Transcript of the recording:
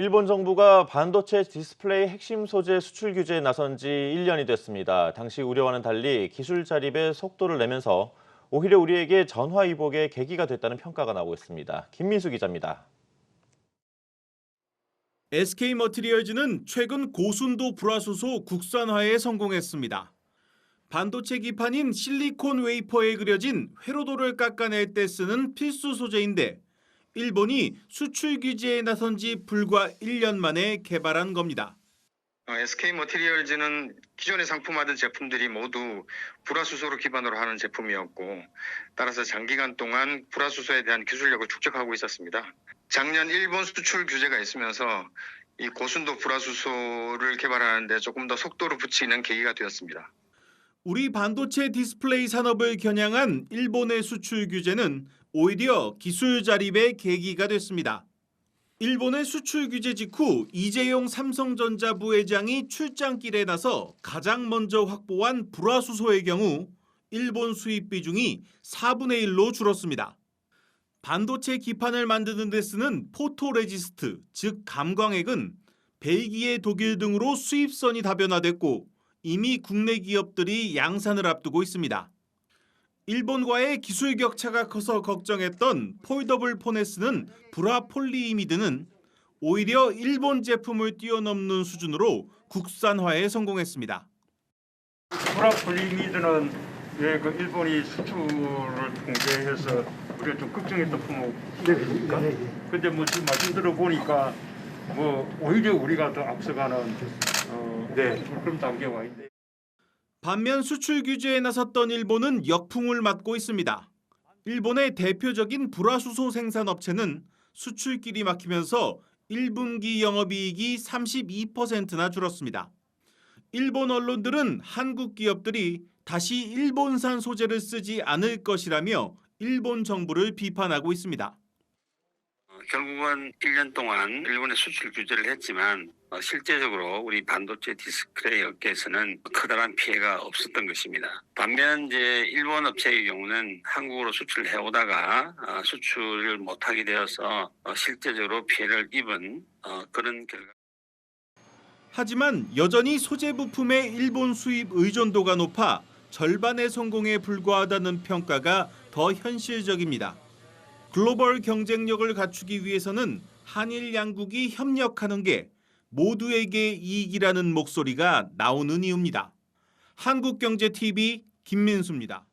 일본 정부가 반도체 디스플레이 핵심 소재 수출 규제에 나선 지 1년이 됐습니다. 당시 우려와는 달리 기술 자립에 속도를 내면서 오히려 우리에게 전화위복의 계기가 됐다는 평가가 나오고 있습니다. 김민수 기자입니다. SK머티리얼즈는 최근 고순도 불화수소 국산화에 성공했습니다. 반도체 기판인 실리콘 웨이퍼에 그려진 회로도를 깎아낼 때 쓰는 필수 소재인데 일본이 수출 규제에 나선 지 불과 1년 만에 개발한 겁니다. SK머티리얼즈는 기존에 상품화된 제품들이 모두 불화수소를 기반으로 하는 제품이었고 따라서 장기간 동안 불화수소에 대한 기술력을 축적하고 있었습니다. 작년 일본 수출 규제가 있으면서 이 고순도 불화수소를 개발하는 데 조금 더 속도를 붙이는 계기가 되었습니다. 우리 반도체 디스플레이 산업을 겨냥한 일본의 수출 규제는 오히려 기술 자립의 계기가 됐습니다. 일본의 수출 규제 직후 이재용 삼성전자 부회장이 출장길에 나서 가장 먼저 확보한 불화수소의 경우 일본 수입 비중이 4분의 1로 줄었습니다. 반도체 기판을 만드는 데 쓰는 포토레지스트, 즉 감광액은 벨기에, 독일 등으로 수입선이 다변화됐고 이미 국내 기업들이 양산을 앞두고 있습니다. 일본과의 기술 격차가 커서 걱정했던 폴더블 폰에 쓰는 불화폴리이미드는 오히려 일본 제품을 뛰어넘는 수준으로 국산화에 성공했습니다. 불화폴리이미드는 그 일본이 수출을 통제해서 우리가 좀 걱정했던 품목입니까? 근데 지금 말씀 들어보니까 오히려 우리가 더 앞서가는 그런 단계에 와 있는데. 반면 수출 규제에 나섰던 일본은 역풍을 맞고 있습니다. 일본의 대표적인 불화수소 생산 업체는 수출길이 막히면서 1분기 영업이익이 32%나 줄었습니다. 일본 언론들은 한국 기업들이 다시 일본산 소재를 쓰지 않을 것이라며 일본 정부를 비판하고 있습니다. 결국은 1년 동안 일본에 수출 규제를 했지만 실제적으로 우리 반도체 디스플레이 업계에서는 커다란 피해가 없었던 것입니다. 반면 이제 일본 업체의 경우는 한국으로 수출을 해오다가 수출을 못하게 되어서 실제적으로 피해를 입은 그런 결과. 하지만 여전히 소재 부품의 일본 수입 의존도가 높아 절반의 성공에 불과하다는 평가가 더 현실적입니다. 글로벌 경쟁력을 갖추기 위해서는 한일 양국이 협력하는 게 모두에게 이익이라는 목소리가 나오는 이유입니다. 한국경제TV 김민수입니다.